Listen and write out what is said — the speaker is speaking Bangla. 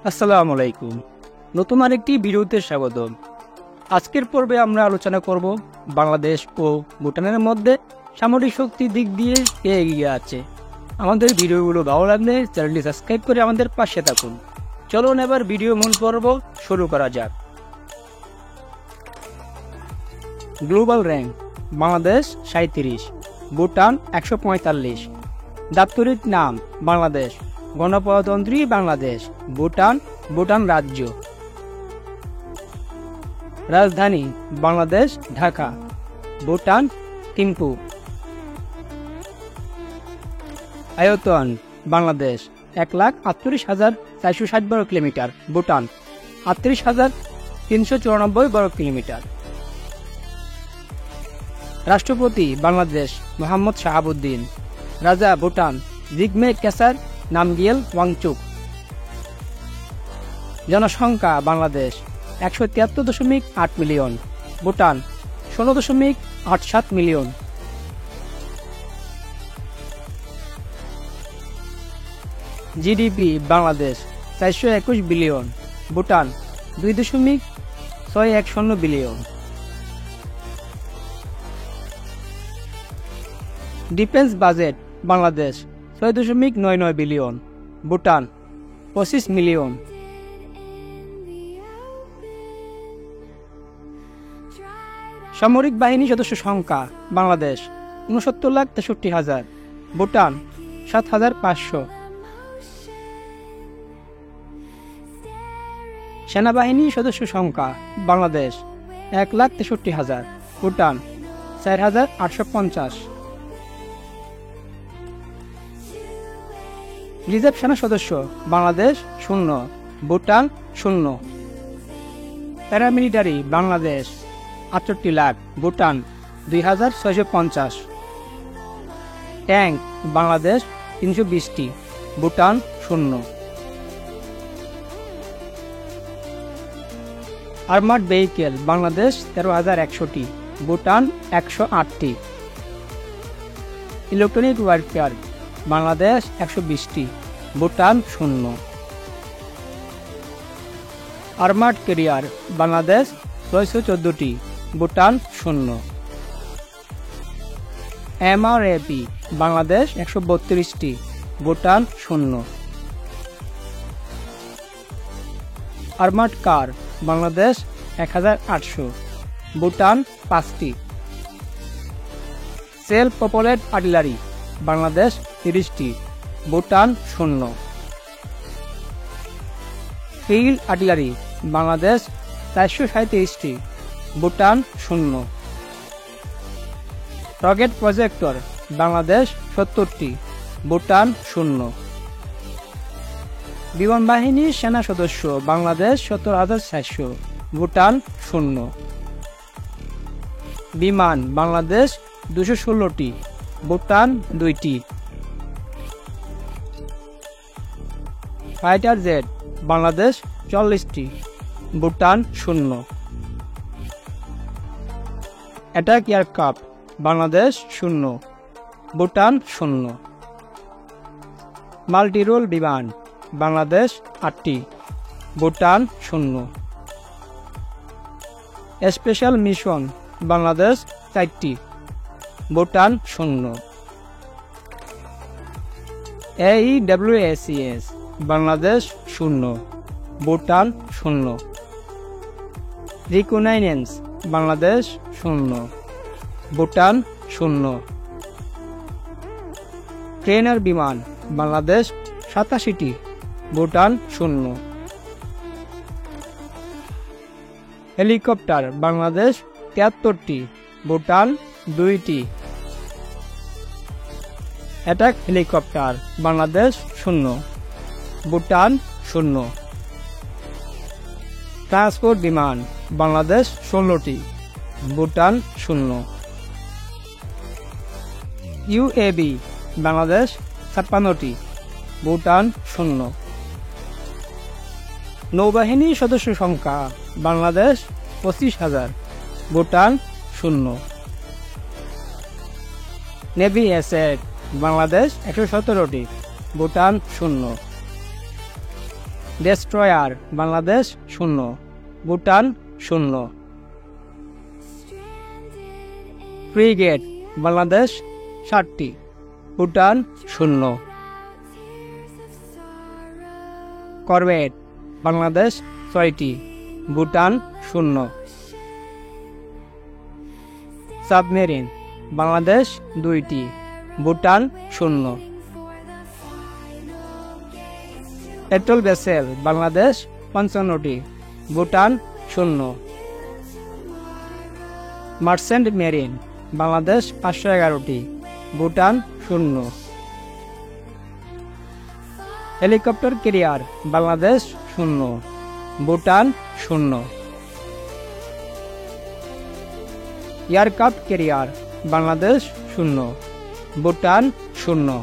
আসসালামু আলাইকুম। নতুন আরেকটি ভিডিওতে স্বাগতম। আজকের পর্বে আমরা আলোচনা করব বাংলাদেশ ও ভুটানের মধ্যে সামরিক শক্তির দিক দিয়ে কে এগিয়ে আছে। আমাদের ভিডিওগুলো ভালো লাগলে চ্যানেলটি সাবস্ক্রাইব করে আমাদের পাশে থাকুন। চলুন এবার ভিডিও মূল পর্ব শুরু করা যাক। Global rank: Bangladesh 37, Bhutan 145। দাপ্তরিক নাম: বাংলাদেশ। গণপ্রজাতন্ত্রী বাংলাদেশ, ভুটান রাজ্য। রাজধানী: বাংলাদেশ ঢাকা, ভুটান থিম্পু। আয়তন: বাংলাদেশ 1,48,460 বর্গ কিলোমিটার, ভুটান 38,394 বর্গ কিলোমিটার। রাষ্ট্রপতি: বাংলাদেশ মোহাম্মদ শাহাবুদ্দিন। রাজা: ভুটান জিগমে কেসার নামগিয়েল ওয়াংচুক। জনসংখ্যা: Bangladesh 173.8 million, Bhutan 16.87 million. GDP: Bangladesh 421 billion, Bhutan 2.610 billion. Defence budget: Bangladesh 6.99 billion, Bhutan 25 million. সামরিক বাহিনী সদস্য সংখ্যা: বাংলাদেশ 69,63,000, ভুটান 7,500। সেনাবাহিনী সদস্য সংখ্যা: বাংলাদেশ 1,63,000, ভুটান 4,850। রিজার্ভ সেনা সদস্য: বাংলাদেশ 0, ভুটান 0। প্যারামিলিটারি: বাংলাদেশ 68 লাখ, ভুটান 2,650। ট্যাঙ্ক: বাংলাদেশ 320টি, ভুটান 0। আর্মার্ড ভেহিকেল: বাংলাদেশ 13,100টি, ভুটান 108টি। ইলেকট্রনিক ওয়ারফেয়ার: বাংলাদেশ 120টি, ভুটান 0। আর্মার্ড ক্যারিয়ার: বাংলাদেশ 614টি, ভুটান 0। এমআরএপি: বাংলাদেশ 132টি, ভুটান 0। আর্মার্ড কার: বাংলাদেশ 1,800, ভুটান 5টি। সেলফ প্রপেলড আর্টিলারি: বাংলাদেশ 30টি, ভুটান 0। ফিল্ড আর্টিলারি: বাংলাদেশ 437টি, ভুটান 0। রকেট প্রজেক্টর: বাংলাদেশ 70টি, ভুটান 0। বিমান বাহিনীর সেনা সদস্য: বাংলাদেশ 17,400, ভুটান 0। বিমান: বাংলাদেশ 216টি, ভুটান 2টি। ফাইটার জেট: বাংলাদেশ 40টি, Bhutan 0। Attack aircraft: Bangladesh 0, Bhutan 0। Multi role বিমান: বাংলাদেশ 8টি, ভুটান 0। স্পেশাল মিশন: বাংলাদেশ 4টি, Bhutan 0। AEWACS: Bangladesh 0, Bhutan 0। Reconnaissance: Bangladesh 0, Bhutan 0। Trainer বিমান: বাংলাদেশ 87টি, ভুটান 0। হেলিকপ্টার: বাংলাদেশ 73টি, ভুটান 2টি। Attack helicopter: Bangladesh 0, Bhutan 0। Transport বিমান: বাংলাদেশ 16টি, ভুটান 0। ইউএভি: বাংলাদেশ 56টি, ভুটান 0। নৌবাহিনী সদস্য সংখ্যা: বাংলাদেশ 25,000, ভুটান 0। নেভি অ্যাসেট: বাংলাদেশ 117টি, ভুটান 0। ডেস্ট্রয়ার বাংলাদেশ 0, ভুটান 0। ফ্রিগেট বাংলাদেশ 7টি, ভুটান 0। করভেট বাংলাদেশ 6টি, ভুটান 0। সাবমেরিন বাংলাদেশ 2টি, ভুটান 0। পেট্রোল ভেসেল বাংলাদেশ 55টি, ভুটান 0। মার্চেন্ট মেরিন বাংলাদেশ 511টি, Bhutan 0। Helicopter carrier Bangladesh 0, Bhutan 0। Aircraft carrier Bangladesh 0, Bhutan 0।